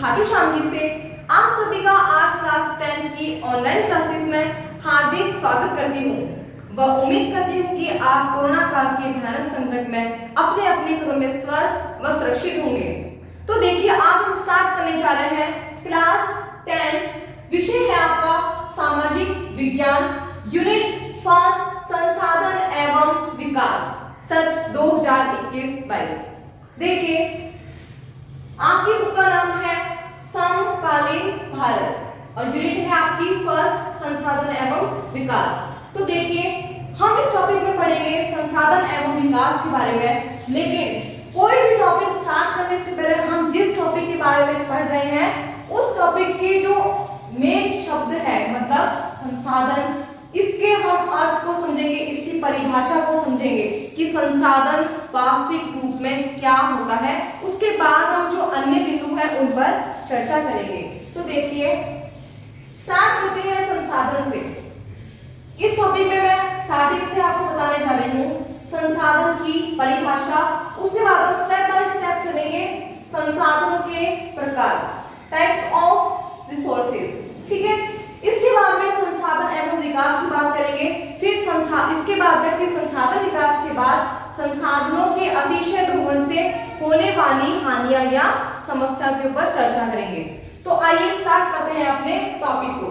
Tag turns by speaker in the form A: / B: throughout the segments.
A: खाटू श्याम जी से आप सभी का आज क्लास 10 की ऑनलाइन क्लासेस में हार्दिक स्वागत करती हूँ व उम्मीद करती हूँ कि आप कोरोना काल के भयानक संकट में अपने अपने घरों में स्वस्थ व सुरक्षित होंगे। तो देखिए आज हम स्टार्ट करने जा रहे हैं क्लास 10। विषय है आपका सामाजिक विज्ञान, यूनिट फर्स्ट, संसाधन एवं विकास, सत्र 2021-22। देखिए आपकी बुक का नाम है समकालीन भारत और यूनिट है आपकी फर्स्ट, संसाधन एवं विकास। तो देखिए हम इस टॉपिक में पढ़ेंगे संसाधन एवं विकास के बारे में, लेकिन कोई भी टॉपिक स्टार्ट करने से पहले हम जिस टॉपिक के बारे में पढ़ रहे हैं उस टॉपिक के जो मेन शब्द है मतलब संसाधन, इसके हम अर्थ को समझेंगे, इसकी परिभाषा को समझेंगे कि संसाधन वास्तविक रूप में क्या होता है। उसके बाद हम जो अन्य बिंदु है उन पर चर्चा करेंगे। तो देखिए स्टार्ट करते हैं संसाधन से। इस टॉपिक में मैं स्टार्टिंग से आपको बताने जा रही हूँ संसाधन की परिभाषा, उसके बाद हम स्टेप बाय स्टेप चलेंगे संसाधनों के प्रकार, टाइप्स ऑफ रिसोर्सेज, ठीक है। इसके बाद में संसाधन एवं विकास की बात करेंगे, फिर इसके बाद में फिर संसाधन विकास के बाद संसाधनों के अतिशय दोहन से होने वाली हानियां या समस्या के ऊपर चर्चा करेंगे। तो आइए स्टार्ट करते हैं अपने टॉपिक को।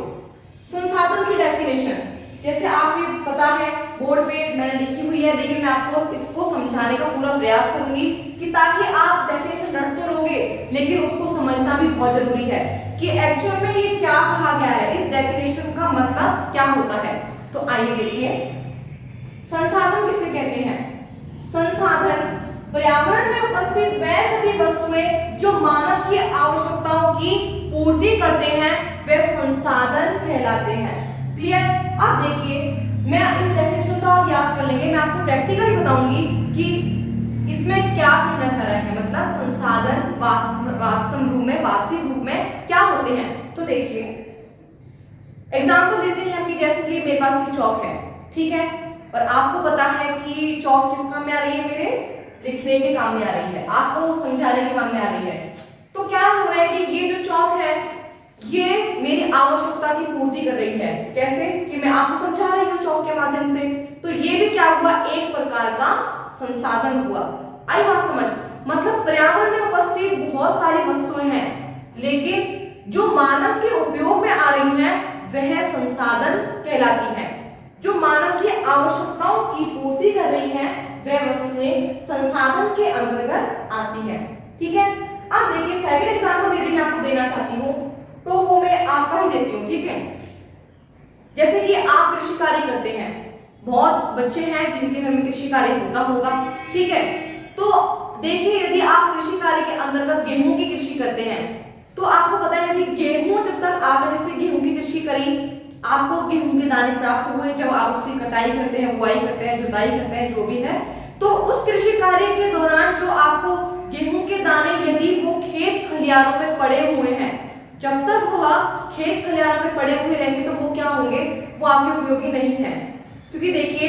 A: संसाधन की डेफिनेशन जैसे आपको पता है बोर्ड पे मैंने लिखी हुई है, लेकिन मैं आपको इसको समझाने का पूरा प्रयास करूंगी कि ताकि आप डेफिनेशन रट तो लोगे लेकिन उसको समझना भी बहुत जरूरी है कि एक्चुअल में ये क्या कहा गया है, इस डेफिनेशन का मतलब क्या होता है। तो आइए देखिए संसाधन किसे कहते हैं। संसाधन पर्यावरण में उपस्थित वह सभी वस्तुएं जो मानव की आवश्यकताओं की पूर्ति करते हैं वे संसाधन कहलाते हैं। क्लियर? अब देखिए मैं इस डेफिनेशन को आप याद कर लेंगे, मैं आपको प्रैक्टिकली बताऊंगी कि इसमें क्या कहना चाह रहा है, मतलब संसाधन वास्तविक रूप में क्या होते हैं। तो देखिए एग्जाम्पल लेते हैं कि जैसे कि मेरे पास ये चौक है, ठीक है, और आपको पता है कि चौक किस काम में आ रही है, मेरे लिखने के काम में आ रही है, आपको समझाने के काम में आ रही है। तो क्या हो रहा है कि ये जो चौक है ये मेरी आवश्यकता की पूर्ति कर रही है। कैसे कि मैं आपको समझा रही हूँ चौक के माध्यम से, तो ये भी क्या हुआ, एक प्रकार का संसाधन हुआ। आई बात समझ, मतलब पर्यावरण में उपस्थित बहुत सारी वस्तुएं हैं लेकिन जो मानव के उपयोग में आ रही हैं वह संसाधन कहलाती हैं। जो मानव की आवश्यकताओं की पूर्ति कर रही हैं वह वस्तुएं संसाधन के अंतर्गत आती हैं, ठीक है। अब देखिए सेकंड एग्जांपल यदि मैं आपको देना चाहती हूँ तो वो मैं आपका ही देती हूँ, ठीक है। जैसे कि आप कृषि कार्य करते हैं, बहुत बच्चे हैं जिनके घर में कृषि कार्य होता होगा, ठीक है। तो देखिए यदि आप कृषि कार्य के अंतर्गत गेहूं की कृषि करते हैं तो आपको पता है यदि गेहूं, जब तक आपने जैसे गेहूं की कृषि करी, आपको गेहूं के दाने प्राप्त हुए, जब आप उसकी कटाई करते हैं, बुआई करते हैं, जुताई करते हैं, जो भी है, तो उस कृषि कार्य के दौरान जो आपको गेहूं के दाने यदि वो खेत खलिहानों में पड़े हुए हैं, जब तक वह खेत खलिहानों में पड़े हुए रहेंगे तो वो क्या होंगे, वो आपके उपयोगी नहीं है। क्योंकि देखिए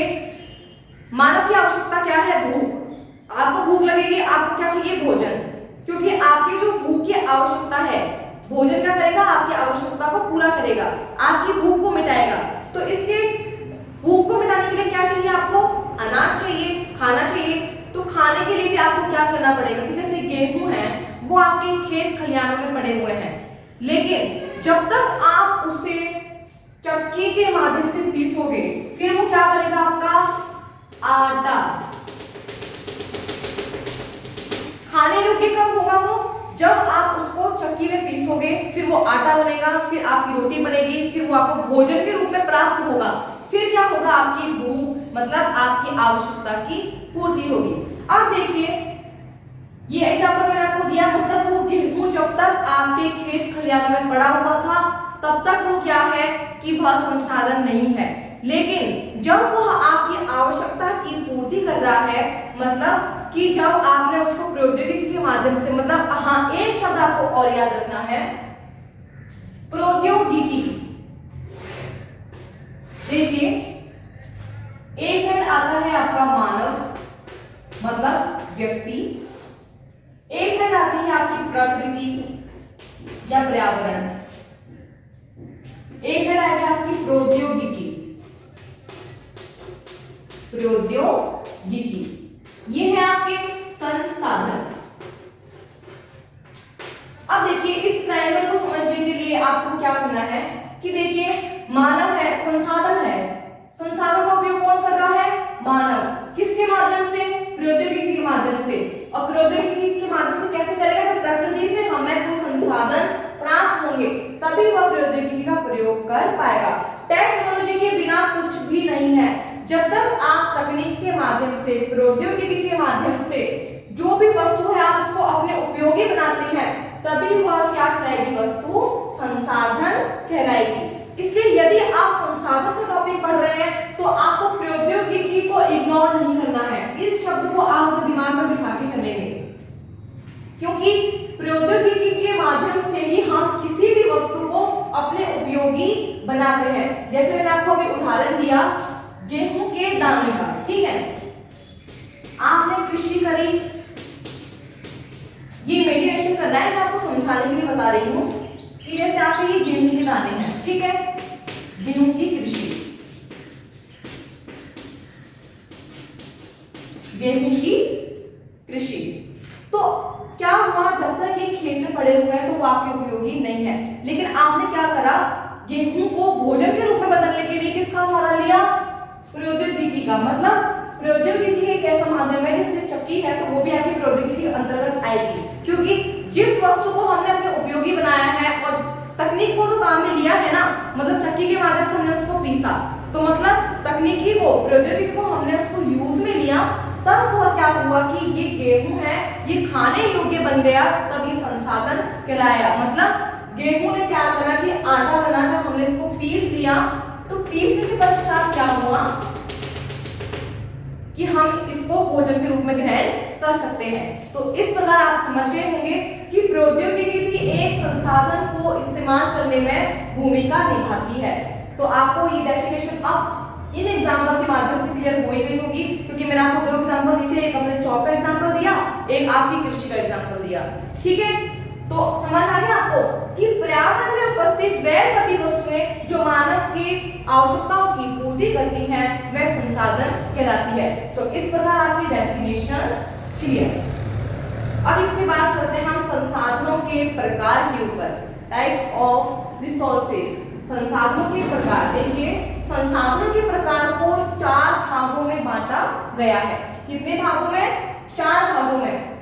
A: मानव की आवश्यकता क्या है, भूख। आपको भूख लगेगी, आपको क्या चाहिए, भोजन। क्योंकि आपकी जो भूख की आवश्यकता है, भोजन क्या करेगा, आपकी आवश्यकता को पूरा करेगा, आपकी भूख को मिटाएगा। तो इसके भूख को मिटाने के लिए क्या चाहिए, आपको अनाज चाहिए, खाना चाहिए। तो खाने के लिए भी आपको क्या करना पड़ेगा कि जैसे गेहूं है वो आपके खेत खलिहानों में पड़े हुए हैं, लेकिन जब तक आप उसे चक्की के माध्यम से पीसोगे फिर वो क्या बनेगा, आपका आटा। खाने योग्य कब होगा वो, जब आप उसको चक्की में पीसोगे फिर वो आटा बनेगा, फिर आपकी रोटी बनेगी, फिर वो आपको भोजन के रूप में प्राप्त होगा, फिर क्या होगा, आपकी भूख मतलब आपकी आवश्यकता की पूर्ति होगी। अब देखिए ये एग्जांपल मैंने आपको दिया, मतलब वो गेहूं जब तक आपके खेत खलिहान में पड़ा हुआ था तब तक वो क्या है कि वह संसाधन नहीं है, लेकिन जब वह आपकी आवश्यकता की पूर्ति कर रहा है, मतलब कि जब आपने उसको प्रौद्योगिकी के माध्यम से, मतलब हाँ एक शब्द आपको और याद रखना है, प्रौद्योगिकी। देखिए एक साइड आता है आपका मानव मतलब व्यक्ति, एक साइड आती है आपकी प्रकृति, या पर्यावरण। एक है आगे आपकी प्रौद्योगिकी, प्रौद्योगिकी ये है आपके संसाधन। अब देखिए इस ट्रायंगल को समझने के लिए आपको क्या करना है कि देखिए मानव है, संसाधन है, संसाधन का उपयोग कौन कर रहा है? मानव। किसके माध्यम से? प्रौद्योगिकी के माध्यम से। और प्रौद्योगिकी के माध्यम से कैसे करेगा? जब प्रकृति से हमें कोई संसाधन प्राप्त होंगे तभी वह प्रौद्योगिकी का प्रयोग कर पाएगा। टेक्नोलॉजी के बिना कुछ भी नहीं है। जब तक आप तकनीक के माध्यम से, प्रौद्योगिकी के माध्यम से जो भी वस्तु है आप उसको अपने उपयोगी बनाते हैं तभी वह क्या कहलाएगी? वस्तु संसाधन कहलाएगी। इसलिए यदि आप संसाधन का टॉपिक पढ़ रहे हैं तो आपको प्रौद्योगिकी को इग्नोर नहीं करना है। इस शब्द को आप अपने दिमाग में बिठा के चलेंगे, क्योंकि प्रौद्योगिकी के माध्यम से ही हम किसी भी वस्तु को अपने उपयोगी बनाते हैं। जैसे मैंने आपको अभी उदाहरण दिया गेहूं के दाने का, ठीक है? आपने कृषि करी, ये इमेजिनेशन करना है, मैं आपको समझाने के लिए बता रही हूँ कि जैसे आपके ये गेहूं के दाने हैं, ठीक है? गेहूं की कृषि, गेहूं की कृषि, तो क्या हुआ? जब तक ये खेत में पड़े हुए हैं तो वो आपके उपयोगी नहीं है, लेकिन आपने क्या करा? गेहूं को भोजन के रूप में बदलने के लिए किसका सहारा लिया? प्रौद्योगिकी का। मतलब प्रौद्योगिकी एक ऐसा माध्यम है जैसे चक्की है तो वो भी आपकी प्रौद्योगिकी के अंतर्गत आएगी, क्योंकि जिस वस्तु को हमने अपने उपयोगी बनाया है और तकनीक को तो काम में लिया है ना, मतलब चक्की के माध्यम से हमने उसको पीसा, तो मतलब तकनीकी को, प्रौद्योगिकी को हमने उसको यूज में लिया, तब वह क्या हुआ कि ये गेहूं है ये खाने योग्य बन गया, तब ये संसाधन कहलाया। मतलब गेहूं ने क्या करा कि आटा बना, जब हमने इसको पीस लिया तो पीसने के पश्चात क्या हुआ कि हम इसको भोजन के रूप में ग्रहण कर सकते हैं। तो इस प्रकार आप समझ गए होंगे कि प्रौद्योगिकी भी एक संसाधन को इस्तेमाल करने में भूमिका निभाती है। तो आपको ये डेफिनेशन अब इन एग्जाम्पल के माध्यम से क्लियर हो ही गई होगी, क्योंकि मैंने आपको दो एग्जाम्पल दिए थे, एक हमने जॉब का एग्जाम्पल दिया, एक आपकी कृषि का एग्जाम्पल दिया, ठीक है? तो समझ आ गया आपको कि पर्यावरण में उपस्थित वह सभी वस्तुएं जो मानव की आवश्यकताओं की पूर्ति करती हैं वह संसाधन कहलाती है। तो इस प्रकार आपकी डेफिनेशन क्लियर। अब इसके बाद चलते हैं हम संसाधनों के प्रकार के ऊपर, टाइप ऑफ रिसोर्सेज। संसाधनों के प्रकार, देखिए संसाधनों के प्रकार को 4 भागों में बांटा गया है। कितने भागों में? 4 भागों में।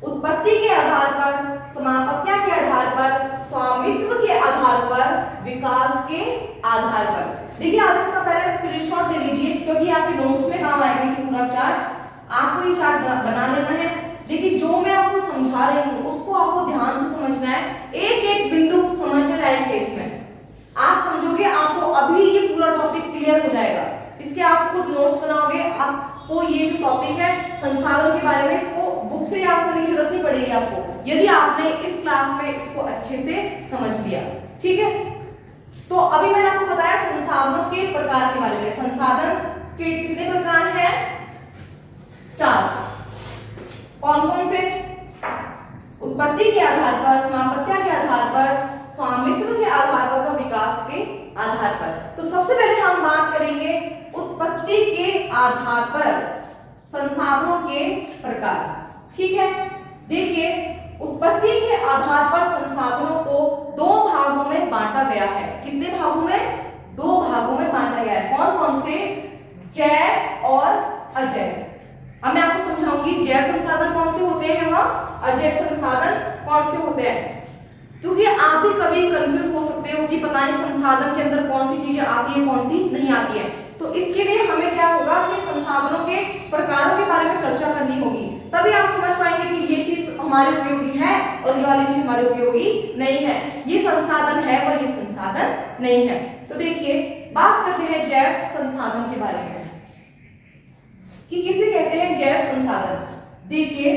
A: उत्पत्ति के आधार पर, समापत्तिया के आधार पर, स्वामित्व के आधार पर, विकास के आधार पर। देखिए आप इसका पहले स्क्रीनशॉट ले लीजिए, क्योंकि आपके नोट्स में काम आएगा ये पूरा चार्ट। आपको ये चार्ट बना लेना है, लेकिन जो मैं आपको समझा रही हूँ उसको आपको ध्यान से समझना है, एक एक बिंदु समझ रहे इसमें। आप समझोगे आपको अभी ये पूरा टॉपिक क्लियर हो जाएगा। इसके आप खुद नोट्स बनाओगे, आपको ये जो टॉपिक है संसाधन के बारे में, इसको बुक से याद करने की जरूरत नहीं पड़ेगी आपको, यदि आपने इस क्लास में इसको अच्छे से समझ लिया, ठीक है? तो अभी मैंने आपको बताया संसाधनों के प्रकार के बारे में। संसाधन के कितने प्रकार हैं? 4। कौन कौन से? उत्पत्ति के आधार पर, समापत्तिया के आधार पर, स्वामित्व के आधार पर और विकास के आधार पर। तो सबसे पहले हम बात करेंगे उत्पत्ति के आधार पर संसाधनों के प्रकार, ठीक है? देखिए उत्पत्ति के आधार पर संसाधनों को 2 भागों में बांटा गया है। कितने भागों में? 2 भागों में बांटा गया है। कौन कौन से? जैव और अजैव। अब मैं आपको समझाऊंगी जैव संसाधन कौन से होते हैं वह अजैव संसाधन कौन से होते हैं, क्योंकि आप भी कभी कंफ्यूज हो सकते हो कि पता नहीं संसाधन के अंदर कौन सी चीजें आती है कौन सी नहीं आती है। तो इसके लिए हमें क्या होगा कि संसाधनों के प्रकारों के बारे में चर्चा करनी होगी, तभी आप समझ पाएंगे कि ये चीज हमारे उपयोगी है और ये वाली चीज हमारे उपयोगी नहीं है, ये संसाधन है और ये संसाधन नहीं है। तो देखिए बात करते हैं जैव संसाधन के बारे में कि किसे कहते हैं जैव संसाधन। देखिए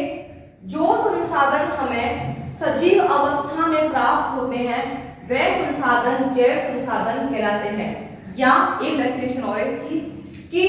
A: जो संसाधन हमें सजीव अवस्था में प्राप्त होते हैं वे संसाधन जैव संसाधन कहलाते हैं। या एक डेफिनेशन और इसकी कि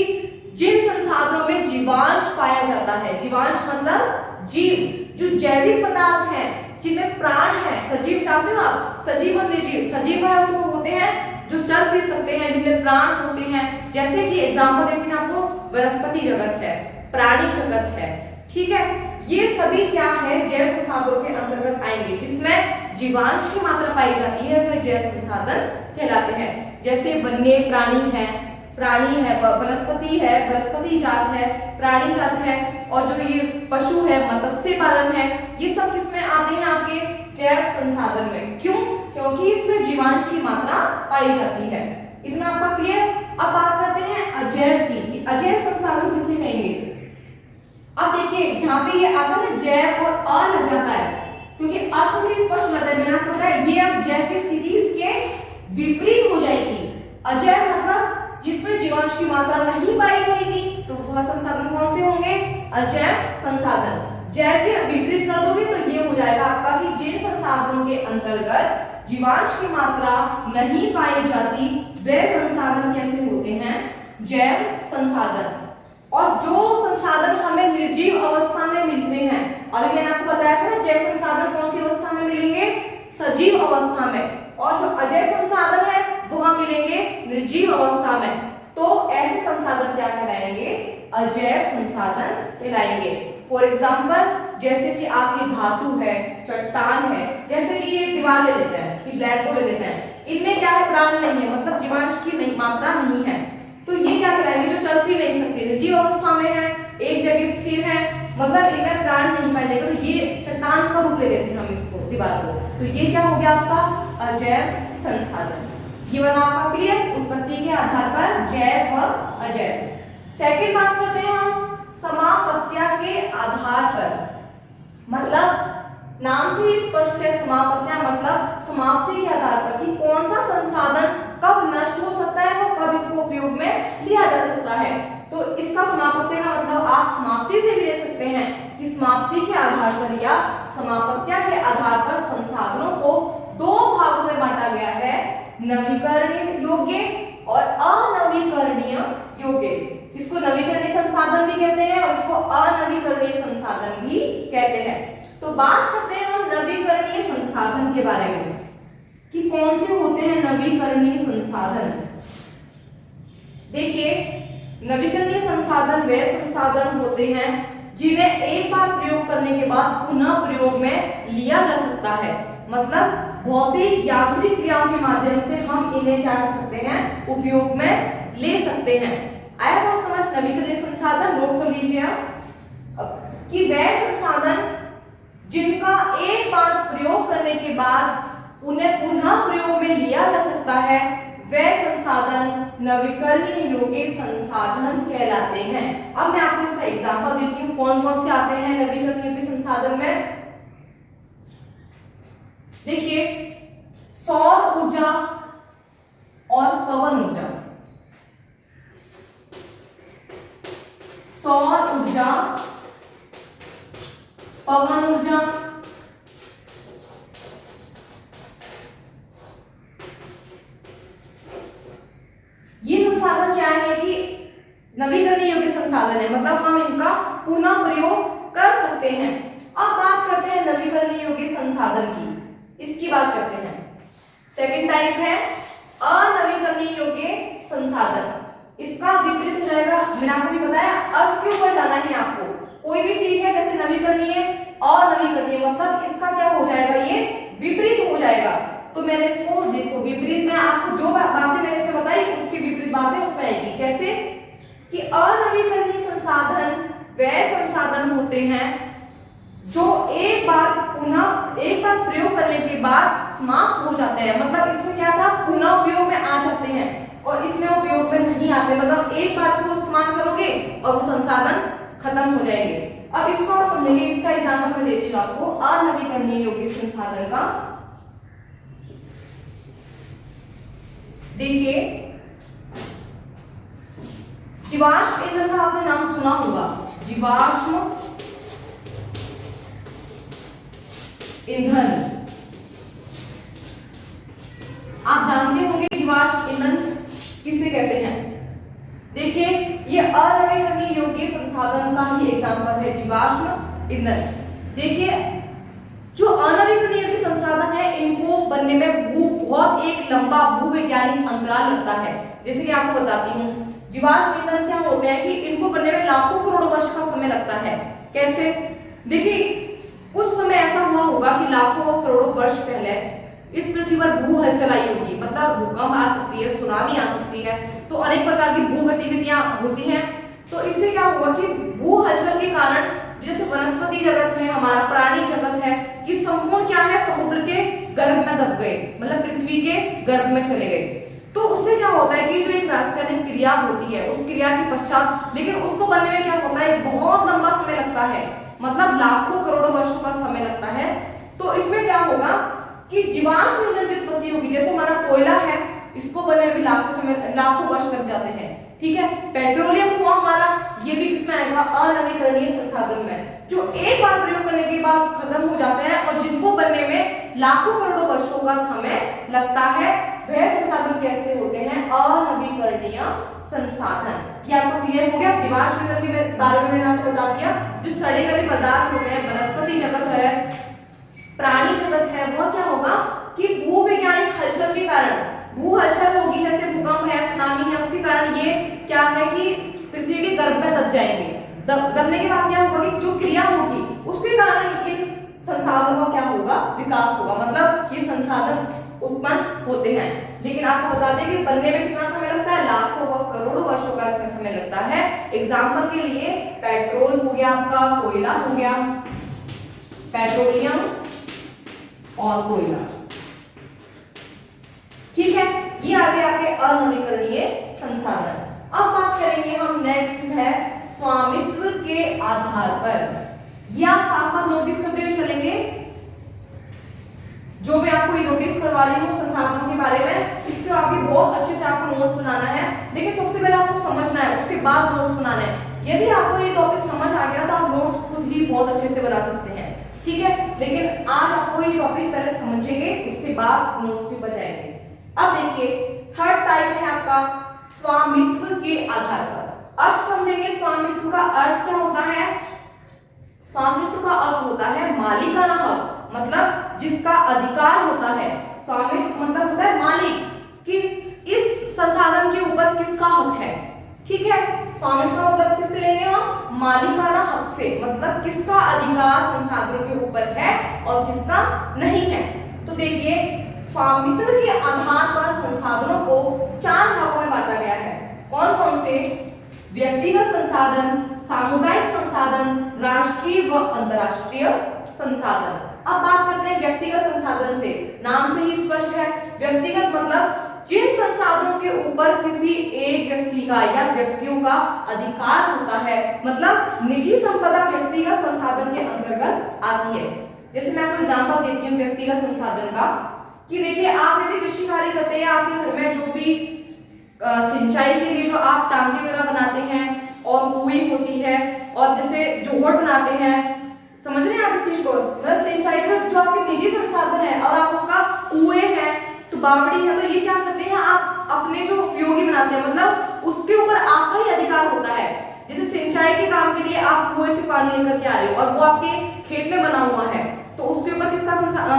A: जिन संसाधनों में जीवांश पाया जाता है, जीवांश मतलब जीव, जो जैविक पदार्थ हैं, जिनमें प्राण है, सजीव जानते हो आप, सजीव और निर्जीव। सजीव है तो होते हैं जो चल फिर सकते हैं, जिनमें प्राण होते हैं, जैसे कि एग्जांपल देखें आपको, वनस्पति जगत है, प्राणी जगत है, ठीक है। ये सभी क्या है, जैव संसाधनों के अंतर्गत आएंगे। जिसमें जीवांश की मात्रा पाई जाती है वह जैव संसाधन कहलाते हैं। जैसे वन्य प्राणी है, वनस्पति है, वनस्पति जात है, प्राणी जात है, और जो ये पशु है, मत्स्य पालन है, ये सब किसमें आते हैं, आपके जैव संसाधन में। क्यों? क्योंकि इसमें जीवांश की मात्रा पाई जाती है। इतना आपका क्लियर। अब बात करते हैं अजैव की, कि अजैव संसाधन किसे कहेंगे। अब देखिए जहां पे ये आता है जैव और अ लग जाता है, क्योंकि अर्थ से स्पष्ट होता है, मैंने आपको बताया ये अब जैव की स्थिति इसके विपरीत हो जाएगी। अजैव मतलब जिसमें जीवांश की मात्रा नहीं पाई जाएगी, तो वह संसाधन कौन से होंगे, अजैव संसाधन। जैव के विपरीत कर दोगे तो ये हो जाएगा आपका कि जिन संसाधनों के अंतर्गत जीवांश की मात्रा नहीं पाई जाती वे संसाधन कैसे होते हैं, जैव संसाधन। और जो संसाधन हमें निर्जीव अवस्था में मिलते हैं, अभी मैंने आपको बताया था ना जैव संसाधन कौन सी अवस्था में मिलेंगे, सजीव अवस्था में, और जो अजैव संसाधन है वह मिलेंगे निर्जीव अवस्था में। तो ऐसे संसाधन क्या कहलाएंगे, अजैव संसाधन कहलाएंगे। फॉर एग्जाम्पल जैसे कि आपकी धातु है, चट्टान है, जैसे कि ये दीवार ले लेते हैं, ये ब्लैक बोर्ड ले लेते हैं, इनमें क्या है, प्राण नहीं है, मतलब जीवांश की नहीं मात्रा नहीं है, तो ये क्या कहलाएंगे, जो चल फिर नहीं सकते, निर्जीव अवस्था में है, एक जगह स्थिर है, मतलब इनमें प्राण नहीं पाए जाएगा, तो ये चट्टान का रूप ले लेते हैं हम इसको, दीवार को, तो ये क्या हो गया आपका अजैव संसाधन। ये बना आपका क्लियर, उत्पत्ति के आधार पर जैव व अजैव। सेकंड बात करते हैं हम समापत्तिया के आधार पर, मतलब नाम से ही स्पष्ट है, समापत्तिया मतलब समाप्ति के आधार पर, कि कौन सा संसाधन कब नष्ट हो सकता है और कब इसको उपयोग में लिया जा सकता है। तो इसका समापत्ति का मतलब आप समाप्ति से भी ले सकते हैं, कि समाप्ति के आधार पर या समापत्तिया के आधार पर संसाधनों को दो भागों में बांटा गया है, नवीकरणीय योग्य और अनवीकरणीय योग्य। इसको नवीकरणीय संसाधन भी कहते हैं और इसको अनवीकरणीय संसाधन भी कहते हैं। तो बात करते हैं हम नवीकरणीय संसाधन के बारे में, कि कौन से होते हैं नवीकरणीय संसाधन। देखिए नवीकरणीय संसाधन वे संसाधन होते हैं जिन्हें एक बार प्रयोग करने के बाद पुनः प्रयोग में लिया जा सकता है, मतलब भौतिक यांत्रिक क्रियाओं के माध्यम से हम इन्हें क्या कर सकते हैं, उपयोग में ले सकते हैं। आया बात समझ, नवीकरणीय संसाधन नोट कर लीजिए आप, कि वह संसाधन जिनका एक बार प्रयोग करने के बाद उन्हें पुनः प्रयोग में लिया जा सकता है, वे संसाधन नवीकरणीय योग्य संसाधन कहलाते हैं। अब मैं आपको इसका एग्जांपल देती हूँ, कौन कौन से आते हैं नवीकरणीय योग्य संसाधन में। देखिए सौर ऊर्जा और पवन ऊर्जा, सौर ऊर्जा, पवन ऊर्जा, ये संसाधन क्या है कि नवीकरणीय योग्य संसाधन है, मतलब हम इनका पुनः प्रयोग कर सकते हैं। अब बात करते हैं नवीकरणीय योग्य संसाधन की, इसकी बात करते हैं। सेकंड टाइप है अनवीकरणीय योग्य संसाधन। इसका विपरीत हो जाएगा, मैंने आपको भी बताया अर्थ के ऊपर जाना है आपको। कोई भी चीज है जैसे नवीकरणीय, अनवीकरणीय, मतलब इसका क्या हो जाएगा, ये विपरीत हो जाएगा। तो मैंने इसको देखो विपरीत में आपको जो बातें मैंने इसमें बताई उसकी विपरीत बातें उस पर आएगी। कैसे कि अनवीकरणीय संसाधन वे संसाधन होते हैं जो एक बार प्रयोग करने के बाद समाप्त हो जाते हैं, मतलब इसमें क्या था, पुनः उपयोग में आ जाते हैं, और इसमें उपयोग में नहीं आते, मतलब एक बार इसको इस्तेमाल करोगे और वो संसाधन खत्म हो जाएंगे। अब इसको आप समझेंगे, इसका एग्जांपल मैं देती हूँ आपको अनवीकरणीय योग्य संसाधन का। देखिए जीवाश्म ईंधन का आपने नाम सुना होगा, जीवाश्म ईंधन आप जानते होंगे जीवाश्म ईंधन किसे कहते हैं। देखिए ये अनवीकरणीय योग्य संसाधन का ही एग्जांपल है जीवाश्म ईंधन। देखिए जो अनवीकरणीय संसाधन है इनको बनने में बहुत एक लंबा भूवैज्ञानिक अंतराल लगता है। जैसे कि आपको बताती हूँ, जीवाश्म ईंधन क्या होते हैं कि इनको बनने में लाखों करोड़ों वर्ष का समय लगता है। कैसे? देखिए, कुछ समय ऐसा हुआ होगा कि लाखों करोड़ों वर्ष पहले इस पृथ्वी पर भू हलचल आई होगी, मतलब भूकंप आ सकती है, सुनामी आ सकती है, तो अनेक प्रकार की भू गतिविधियां होती हैं। तो इससे क्या हुआ कि भू हलचल के कारण जैसे वनस्पति जगत है, हमारा प्राणी जगत है, ये संपूर्ण क्या है, समुद्र के गर्भ में दब गए, मतलब पृथ्वी के गर्भ में चले गए। तो उससे क्या होता है कि जो एक रासायनिक क्रिया होती है, उस क्रिया के पश्चात लेकिन उसको बनने में क्या होता है, बहुत लंबा समय लगता है, मतलब लाखों करोड़ों वर्षों का समय लगता है। तो इसमें क्या होगा कि जीवाश्म ईंधन की उत्पत्ति होगी। जैसे हमारा कोयला है, इसको बनने में भी लाखों वर्ष लग जाते हैं। ठीक है, पेट्रोलियम हुआ हमारा, ये भी किसमें आएगा, अनवीकरणीय संसाधन में, जो एक बार प्रयोग करने के बाद खत्म हो जाते हैं और जिनको बनने में लाखों करोड़ों वर्षों का समय लगता है, वह संसाधन कैसे होते हैं, अनवीकरणीय संसाधन। क्या आपको क्लियर हो गया? जीवाश्म ईंधन के बारे में मैंने आपको बता दिया। जो सड़े गले पदार्थ होते हैं, वनस्पति जगत है, प्राणी जगत है, वह क्या होगा कि भूवैज्ञानिक हलचल के कारण, भू हलचल होगी, जैसे भूकंप है, सुनामी है, उसके कारण ये क्या है कि पृथ्वी के गर्भ में दब जाएंगे। दबने के बाद क्या होगा कि जो क्रिया होगी उसके कारण इन संसाधनों का क्या होगा, विकास होगा, मतलब ये संसाधन उत्पन्न होते हैं। लेकिन आपको बता दें कि बनने में कितना समय लगता है, लाखों व करोड़ों वर्षों का इसमें समय लगता है। एग्जाम्पल के लिए पेट्रोल हो गया, आपका कोयला हो गया, पेट्रोलियम और कोयला। ठीक है, ये आगे आपके अनवीकरणीय संसाधन। अब बात करेंगे हम, नेक्स्ट है स्वामित्व के आधार पर। ये आप साथ साथ नोटिस करते हुए चलेंगे, जो मैं आपको ये नोटिस करवा रही हूँ संसाधनों के बारे में, इसके आपके बहुत अच्छे से आपको नोट्स बनाना है। लेकिन सबसे पहले आपको समझना है, उसके बाद नोट्स बनाना है। यदि आपको ये टॉपिक समझ आ गया तो आप नोट्स खुद ही बहुत अच्छे से बना सकते हैं। ठीक है, लेकिन आज आपको ये टॉपिक पहले समझेंगे, उसके बाद नोट्स भी बजाएंगे। अब देखिए, थर्ड टाइप है आपका स्वामित्व के आधार पर। अर्थ समझेंगे, स्वामित्व का अर्थ क्या होता है। स्वामित्व का अर्थ होता है मालिकाना हक, मतलब जिसका अधिकार होता है। स्वामित्व मतलब होता है मालिक, कि इस संसाधन के ऊपर किसका हक है। ठीक है, स्वामित्व का मतलब किससे लेंगे हम, मालिकाना हक से, मतलब किसका अधिकार संसाधनों के ऊपर है और किसका नहीं है। तो देखिए, स्वामित्व के आधार पर संसाधनों को 4 भागों में बांटा गया है। कौन कौन से? व्यक्तिगत संसाधन, सामुदायिक संसाधन, राष्ट्रीय व अंतरराष्ट्रीय संसाधन। अब बात करते हैं व्यक्तिगत संसाधन से। नाम से ही स्पष्ट है, व्यक्तिगत मतलब जिन संसाधनों के ऊपर किसी एक व्यक्ति का या व्यक्तियों का अधिकार होता है, मतलब निजी संपदा व्यक्तिगत संसाधन के अंतर्गत आती है। जैसे मैं आपको एग्जांपल देती हूँ व्यक्तिगत संसाधन का, कि देखिए, आप यदि कृषि कार्य करते हैं, आपके घर में जो भी सिंचाई के लिए जो आप टांगे वगैरह बनाते हैं और कुएं होती है, और जैसे जोहड़ बनाते हैं, समझ रहे हैं आप इस चीज को, मतलब सिंचाई का जो आपके निजी संसाधन है और आप उसका कुएं है तो बावड़ी है, तो ये क्या करते हैं, आप अपने जो उपयोगी बनाते हैं, मतलब उसके ऊपर आपका ही अधिकार होता है। जैसे सिंचाई के काम के लिए आप कुएं से पानी लेकर के आ रहे हो और वो आपके खेत में बना हुआ है, तो उसके ऊपर किसका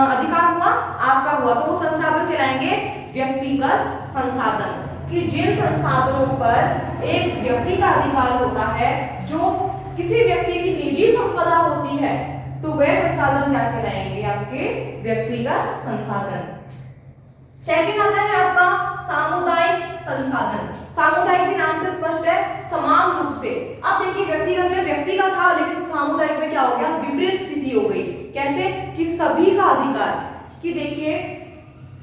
A: अधिकार हुआ, आपका हुआ। तो वो संसाधन कहलाएंगे व्यक्तिगत संसाधन, कि जिन संसाधनों पर एक व्यक्ति का अधिकार होता है, जो किसी व्यक्ति की निजी संपदा होती है, तो वह संसाधन क्या कहलाएंगे, आपके व्यक्तिगत संसाधन। सेकंड आता है आपका सामुदायिक संसाधन। सामुदायिक भी नाम से स्पष्ट है, समान रूप से। अब देखिए, व्यक्तिगत में व्यक्ति का था, लेकिन सामुदायिक में क्या हो गया, विपरीत स्थिति हो गई। कैसे? कि सभी का अधिकार, कि देखिए,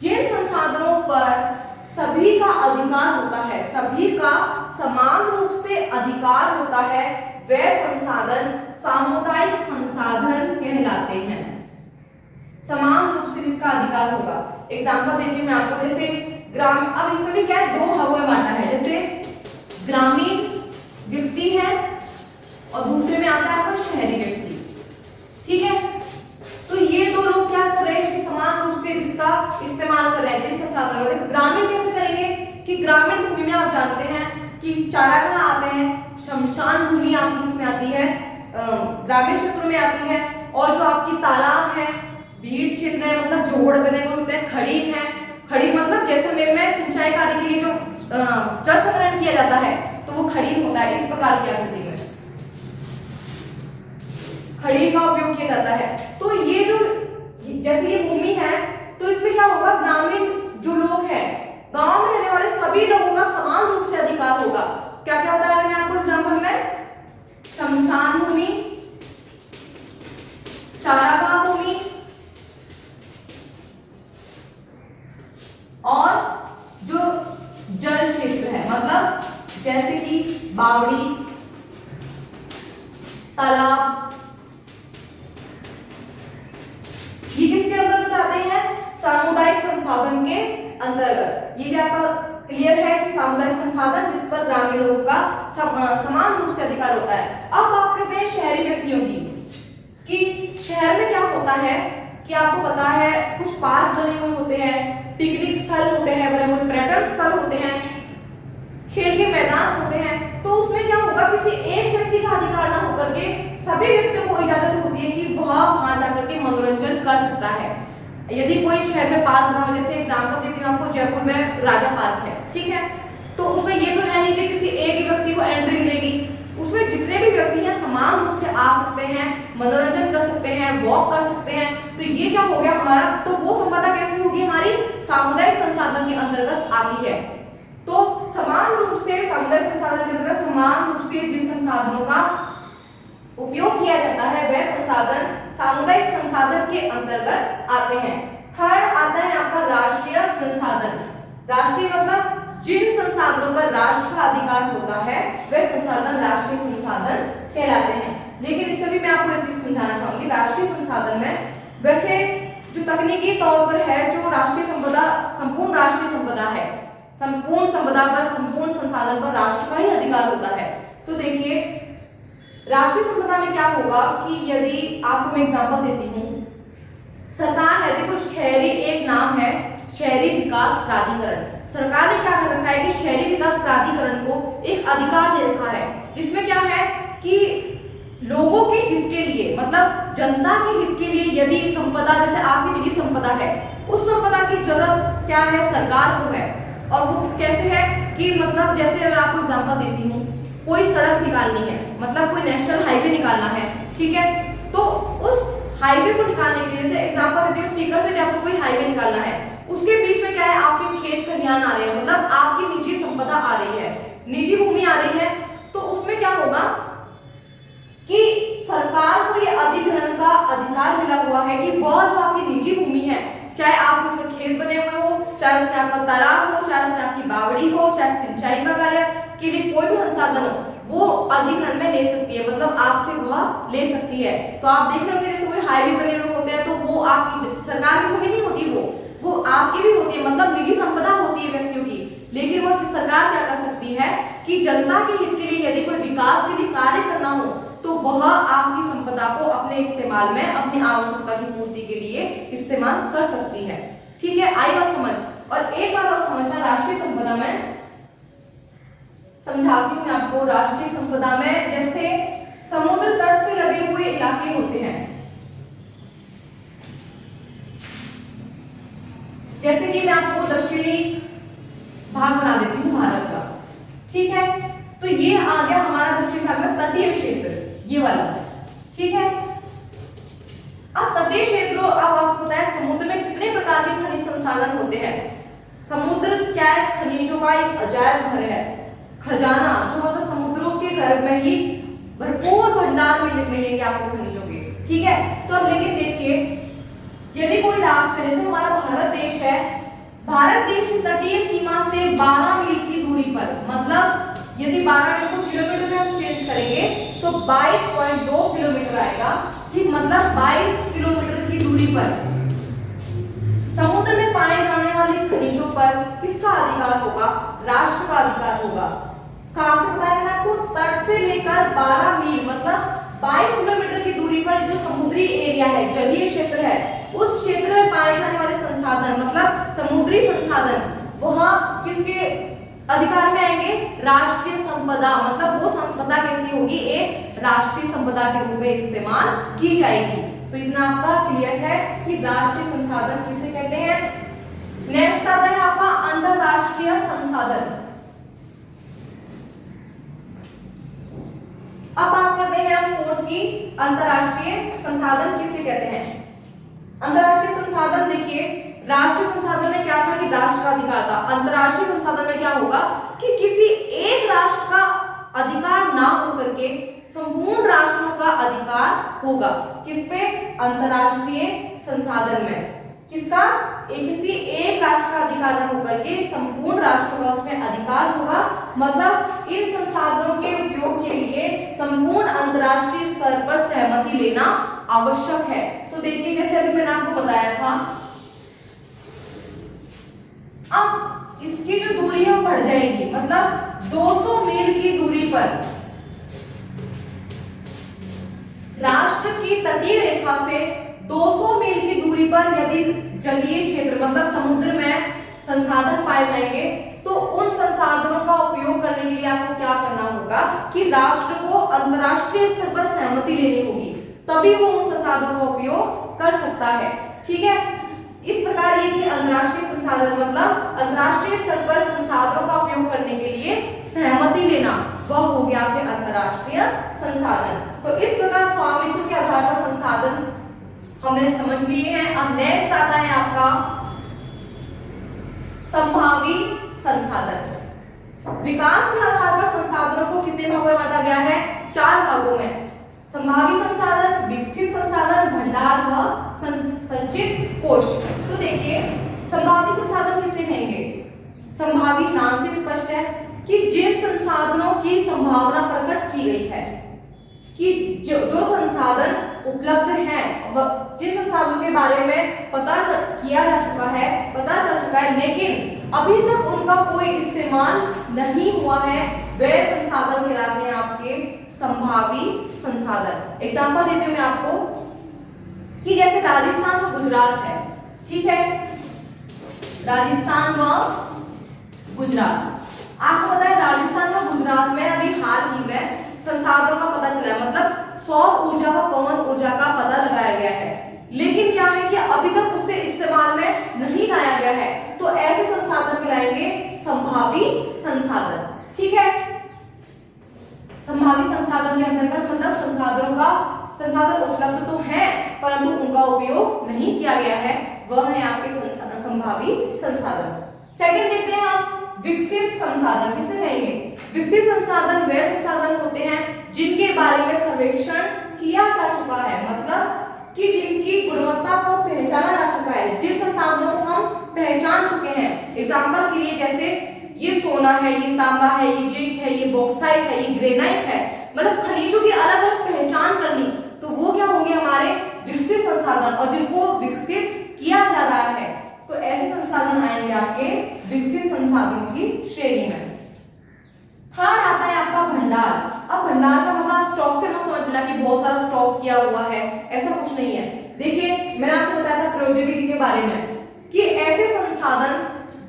A: जिन संसाधनों पर सभी का अधिकार होता है, सभी का समान रूप से अधिकार होता है, वे संसाधन सामुदायिक संसाधन कहलाते हैं। समान रूप से जिसका अधिकार होगा। एग्जांपल देती हूं मैं आपको, जैसे ग्राम, अब इसमें भी क्या है, 2 भागों में बांटा है। जैसे ग्रामीण व्यक्ति है और दूसरे में आता है आपका शहरी व्यक्ति। ठीक है, तो ये 2 लोग क्या कर रहे हैं कि समान रूप से जिसका इस्तेमाल कर रहे हैं, जिन संसाधनों का। ग्रामीण कैसे करेंगे कि ग्रामीण भूमि में आप जानते हैं कि चारा कहाँ आते हैं, शमशान भूमि आपकी इसमें आती है, ग्रामीण क्षेत्रों में आती है, और जो आपकी तालाब है, भीड़ क्षेत्र है मतलब जोड़ बने हुए होते हैं। खड़ी है, खड़ी मतलब जैसलमेर में सिंचाई कार्य के लिए जो जल संग्रहण किया जाता है तो वो खड़ी होता है। इस प्रकार की आकृति में खड़ी का उपयोग किया जाता है। तो ये जो जैसे ये भूमि है तो इसमें क्या होगा, ग्रामीण जो लोग हैं, गांव में रहने वाले सभी लोगों का समान रूप से अधिकार होगा। क्या क्या बताया मैंने आपको एग्जाम्पल में, शमशान भूमि, चारागाह भूमि और जो जल क्षेत्र है मतलब जैसे कि बावड़ी, तालाब, ये किसके अंतर्गत आते हैं, सामुदायिक संसाधन के अंतर्गत। ये भी आपका क्लियर है कि सामुदायिक संसाधन जिस पर ग्रामीण लोगों का समान रूप से अधिकार होता है। अब बात करते हैं शहरी व्यक्तियों की, कि शहर में क्या होता है कि आपको पता है कुछ पार्क बने हुए होते हैं, पिकनिक स्थल होते हैं, बने हुए पर्यटन स्थल होते हैं, खेल के मैदान होते हैं। तो उसमें क्या होगा, किसी एक व्यक्ति का अधिकार ना होकर के सभी व्यक्तियों को इजाजत होती है कि वह वहां जाकर के मनोरंजन कर सकता है। यदि कोई शहर में पार्क बना हो, जैसे एग्जांपल देती हूँ आपको, जयपुर में राजा पार्क है, ठीक है, तो उसमें ये तो है नहीं कि किसी एक व्यक्ति को एंट्री मिलेगी। उसमें जितने भी व्यक्ति हैं समान रूप से आ सकते हैं, मनोरंजन कर सकते हैं, वॉक कर सकते हैं। तो ये क्या हो गया हमारा, तो वो संपदा कैसे होगी, हमारी सामुदायिक संसाधन के अंतर्गत आती है। तो समान रूप से सामुदायिक संसाधन के अंतर्गत समान रूप से जिन संसाधनों का उपयोग किया जाता है वह संसाधन सामुदायिक संसाधन के अंतर्गत आते हैं। थर्ड आता है आपका राष्ट्रीय संसाधन। राष्ट्रीय मतलब जिन संसाधनों पर राष्ट्र का अधिकार होता है वह संसाधन राष्ट्रीय संसाधन कहलाते हैं। लेकिन इसमें भी मैं आपको एक चीज समझाना चाहूंगी, राष्ट्रीय संसाधन में वैसे जो तकनीकी तौर पर है, जो राष्ट्रीय संपदा संपूर्ण राष्ट्रीय संपदा है, संपूर्ण संपदा पर, संपूर्ण संसाधन पर राष्ट्र का ही अधिकार होता है। तो देखिए राष्ट्रीय संपदा में क्या होगा कि यदि आपको मैं एग्जांपल देती हूँ, सरकार है, देखो शहरी एक नाम है शहरी विकास प्राधिकरण। सरकार ने क्या कर रखा है कि शहरी विकास प्राधिकरण को एक अधिकार दे रखा है, जिसमें क्या है कि लोगों के हित के लिए मतलब जनता के हित के लिए यदि संपदा, जैसे आपकी निजी संपदा है, उस संपदा की जरूरत क्या है, सरकार को है। और वो कैसे है कि मतलब जैसे मैं आपको एग्जांपल देती हूँ, कोई सड़क निकालनी है, मतलब कोई नेशनल हाईवे निकालना है, ठीक है, तो उस हाईवे को निकालने के लिए, जैसे एग्जांपल देती हूँ, सीकर से जयपुर कोई हाईवे निकालना है, उसके बीच में क्या है, आपके खेत खलिहान आ रहे हैं, मतलब आपकी निजी संपदा आ रही है, निजी भूमि आ रही है। तो उसमें क्या होगा कि सरकार को ये अधिग्रहण का अधिकार मिला हुआ है कि वह जो आपकी निजी भूमि है, चाहे आप उसमें खेत बने हुए हो, चाहे उसमें आपका तालाब हो, चाहे उसमें आपकी बावड़ी हो, चाहे सिंचाई का कार्य के लिए कोई भी संसाधन हो, वो अधिग्रहण में ले सकती है, मतलब आपसे वह ले सकती है। तो आप देख रहे होंगे जैसे कोई हाईवे बने हुए होते हैं तो वो आपकी सरकार की भूमि नहीं होती, वो आपकी भी होती है, मतलब निजी संपदा होती है व्यक्तियों की। लेकिन वह सरकार क्या कर सकती है कि जनता के हित के लिए यदि कोई विकास के लिए कार्य करना हो तो वह आपकी संपदा को अपने इस्तेमाल में, अपनी आवश्यकता की पूर्ति के लिए इस्तेमाल कर सकती है। ठीक है, आई बात समझ। और एक बार और समझना, राष्ट्रीय संपदा में समझाती हूँ मैं आपको। राष्ट्रीय संपदा में जैसे समुद्र तट से लगे हुए इलाके होते हैं, जैसे कि मैं आपको दक्षिणी भाग बना देती हूँ भारत का, ठीक है, तो ये आ गया हमारा दक्षिण भाग में तटीय क्षेत्र, ये वाला, ठीक है। अब तटीय क्षेत्रों, अब आपको पता है समुद्र में कितने प्रकार के खनिज संसाधन होते हैं। समुद्र क्या है, खनिजों का एक अजायब घर है, खजाना, जो मतलब समुद्रों के गर्भ में ही भरपूर भंडार में मिलेंगे आपको खनिजों के, ठीक है। तो अब लेकिन देखिए, यदि कोई राष्ट्र जैसे हमारा भारत देश है, भारत देश की तटीय सीमा से 12 मील की दूरी पर, मतलब यदि 12 मील को किलोमीटर में हम चेंज करेंगे तो 22.2 किलोमीटर आएगा, ठीक, मतलब 22 किलोमीटर की दूरी पर समुद्र में पाए जाने वाले खनिजों पर किसका अधिकार होगा, राष्ट्र का अधिकार होगा। कहां से बताया मैंने आपको, तट से लेकर 12 मील मतलब 22 किलोमीटर की दूरी पर जो समुद्री एरिया है, जलीय क्षेत्र है, उस क्षेत्र में पाए जाने वाले संसाधन मतलब समुद्री संसाधन, वह किसके अधिकार में आएंगे, राष्ट्रीय संपदा। मतलब वो संपदा कैसी होगी, एक राष्ट्रीय संपदा के रूप में इस्तेमाल की जाएगी। तो इतना आपका क्लियर है कि राष्ट्रीय संसाधन किसे कहते हैं। नेक्स्ट आता है आपका अंतरराष्ट्रीय संसाधन। अब बात करते हैं हम फोर्थ की, अंतरराष्ट्रीय संसाधन किसे कहते हैं। अंतरराष्ट्रीय संसाधन देखिए, राष्ट्रीय संसाधन में क्या था कि राष्ट्र का अधिकार था। अंतरराष्ट्रीय संसाधन में क्या होगा कि किसी एक राष्ट्र का अधिकार ना होकर के संपूर्ण राष्ट्रों का अधिकार होगा। किस पे? अंतरराष्ट्रीय संसाधन में। किसका? किसी एक राष्ट्र का अधिकार ना होकर के संपूर्ण राष्ट्रों का उसमें अधिकार होगा। मतलब इन संसाधनों के उपयोग के लिए संपूर्ण अंतरराष्ट्रीय स्तर पर सहमति लेना आवश्यक है। तो देखिए जैसे अभी मैंने आपको बताया था, अब इसकी जो दूरी है वो बढ़ जाएगी। मतलब 200 मील की दूरी पर राष्ट्र की तटीय रेखा से 200 मील की दूरी पर यदि जलीय क्षेत्र मतलब समुद्र में संसाधन पाए जाएंगे तो उन संसाधनों का उपयोग करने के लिए आपको क्या करना होगा कि राष्ट्र को अंतरराष्ट्रीय स्तर पर सहमति लेनी होगी, तभी वो उन संसाधनों का उपयोग कर सकता है। ठीक है, इस प्रकार ये कि अंतरराष्ट्रीय संसाधन मतलब अंतरराष्ट्रीय स्तर पर संसाधनों का उपयोग करने के लिए सहमति लेना, वह हो गया आपके अंतरराष्ट्रीय संसाधन। तो इस प्रकार स्वामित्व के आधार पर संसाधन हमने समझ लिए हैं। अब नेक्स्ट आता है आपका संभावी संसाधन। विकास के आधार पर संसाधनों को कितने भागों में बांटा गया है? 4 भागों में। संभावी संसाधन, विकसित संसाधन, भंडार व संचित कोष। तो देखिए संभावी संसाधन किसे कहेंगे? संभावी नाम से स्पष्ट है कि जिन संसाधनों की संभावना प्रकट की गई है कि जो संसाधन उपलब्ध हैं, जिन संसाधनों के बारे में पता किया जा चुका है, लेकिन अभी तक उनका कोई इस्तेमाल नहीं हुआ है, वे संसाधन कहलाते हैं आपके संभावी संसाधन। एग्जांपल देते हैं मैं आपको कि जैसे राजस्थान व गुजरात है, ठीक है, राजस्थान व गुजरात। आपको पता है राजस्थान व गुजरात में अभी हाल ही में संसाधनों का पता चला है, मतलब सौर ऊर्जा व पवन ऊर्जा का पता लगाया गया है, लेकिन क्या है कि अभी तक उसे इस्तेमाल में नहीं लाया गया है। तो ऐसे संसाधन कहलाएंगे संभावी संसाधन। ठीक है, संभावी संसाधन के अंतर्गत मतलब संसाधन उपलब्ध तो है परंतु उनका उपयोग नहीं किया गया है, वह है आपके संभावी संसाधन। सेकंड देखते हैं हम विकसित संसाधन किसे कहेंगे? विकसित संसाधन वे संसाधन होते हैं जिनके बारे में सर्वेक्षण किया जा चुका है, मतलब कि जिनकी गुणवत्ता को पहचाना जा चुका है, जिन संसाधनों को हम पहचान चुके हैं। एग्जांपल के लिए जैसे ये सोना है, ये तांबा है, ये जिंक है, ये बॉक्साइट है, ये ग्रेनाइट है, मतलब खनिजों की अलग अलग पहचान करनी, तो वो क्या होंगे हमारे विकसित संसाधन, और जिनको विकसित किया जा रहा है तो ऐसे संसाधन आएंगे आपके विकसित संसाधनों की श्रेणी में। थर्ड आता है आपका भंडार। अब भंडार का मतलब स्टॉक से मत समझना कि बहुत सारा स्टॉक किया हुआ है, ऐसा कुछ नहीं है। देखिए मैंने आपको बताया था प्रौद्योगिकी के बारे में कि ऐसे संसाधन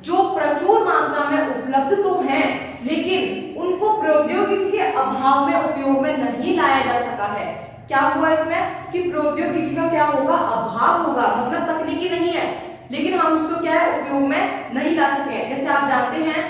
A: जो प्रचुर मात्रा में उपलब्ध तो हैं लेकिन उनको प्रौद्योगिकी के अभाव में उपयोग में नहीं लाया जा सका है। क्या हुआ इसमें कि प्रौद्योगिकी का क्या होगा? अभाव होगा, मतलब तकनीकी नहीं है लेकिन हम उसको क्या है उपयोग में नहीं ला सके। जैसे आप जानते हैं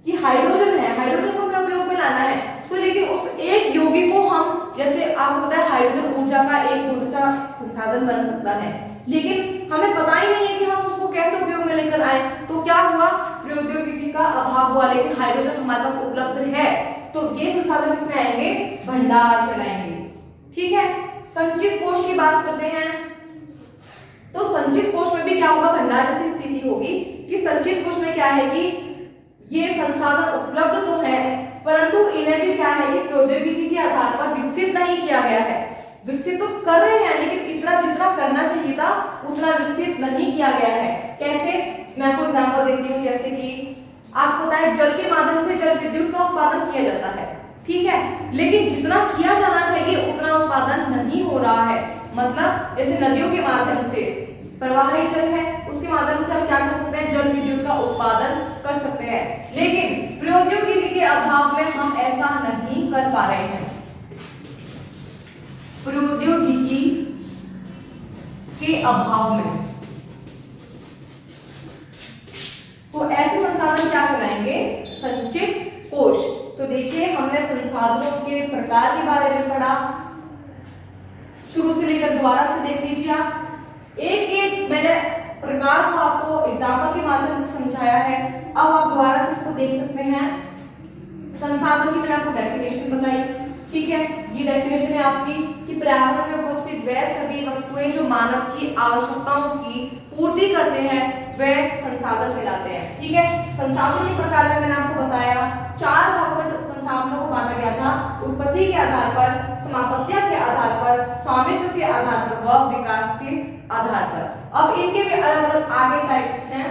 A: कि हाइड्रोजन है, हाइड्रोजन को हमें उपयोग में लाना है तो लेकिन उस एक यौगिक को हम, जैसे आपको पता है हाइड्रोजन ऊर्जा का एक बहुत अच्छा संसाधन बन सकता है, लेकिन हमें पता ही नहीं है कि हम उसको कैसे उपयोग में लेकर आए। तो क्या हुआ? प्रौद्योगिकी का अभाव हुआ, लेकिन हाइड्रोजन हमारे पास उपलब्ध है तो ये संसाधन किसमें आएंगे? भंडार कहलाएंगे। ठीक है, संचित कोष की बात करते हैं तो संचित कोष में भी क्या होगा? भंडार जैसी स्थिति होगी कि संचित कोष में क्या है कि ये संसाधन उपलब्ध तो है परंतु इन्हें भी क्या है कि प्रौद्योगिकी के आधार पर विकसित नहीं किया गया है। विकसित तो कर रहे हैं लेकिन इतना जितना करना चाहिए था उतना विकसित नहीं किया गया है। कैसे? मैं आपको एग्जांपल देती हूँ। जैसे कि आपको पता है जल के माध्यम से जल विद्युत का उत्पादन किया जाता है, ठीक है, लेकिन जितना किया जाना चाहिए उतना उत्पादन नहीं हो रहा है। मतलब जैसे नदियों के माध्यम से प्रवाही जल है उसके माध्यम से हम क्या कर सकते हैं? जल विद्युत का उत्पादन कर सकते हैं, लेकिन प्रौद्योगिकी के अभाव में हम ऐसा नहीं कर पा रहे हैं। प्रौद्योगिकी के अभाव में। तो ऐसे संसाधन क्या कहलाएंगे? संचित कोष। तो देखिए हमने संसाधनों के प्रकार के बारे में पढ़ा, शुरू से लेकर दोबारा से देख लीजिए आप। एक एक मैंने प्रकार को आपको एग्जाम्पल के माध्यम से समझाया है, अब आप दोबारा से इसको देख सकते हैं। संसाधन की मैंने आपको डेफिनेशन बताई, ठीक है। ये डेफिनेशन है आपकी कि पर्यावरण में उपस्थित वह सभी वस्तुएं जो मानव की आवश्यकताओं की पूर्ति करते हैं वे संसाधन कहलाते हैं, ठीक है। संसाधन के प्रकार में मैंने आपको बताया 4 भागों में संसाधनों को बांटा गया था, उत्पत्ति के आधार पर, समाप्ति के आधार पर, स्वामित्व के आधार पर व विकास के आधार पर। अब इनके भी अलग अलग आगे टाइप्स हैं,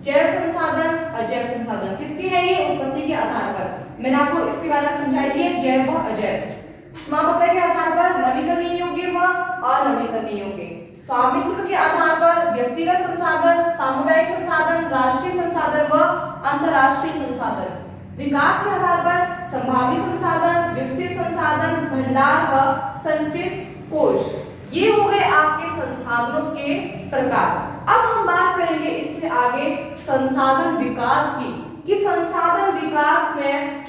A: जैव संसाधन, अजैव संसाधन। किसके है ये? उत्पत्ति के आधार पर। मैंने आपको इसके बारे में समझाई दिए, जैव व अजैव। समाप्ति के आधार पर नवीकरणीय योग्य व अनवीकरणीय योग्य। स्वामित्व के आधार पर व्यक्तिगत संसाधन, सामुदायिक संसाधन, राष्ट्रीय संसाधन व अंतरराष्ट्रीय संसाधन। विकास के आधार पर संभावित संसाधन, विकसित संसाधन, भंडार व संचित कोष। ये हो गए आपके संसाधनों के प्रकार। अब हम बात करेंगे इससे आगे संसाधन विकास की, कि संसाधन विकास में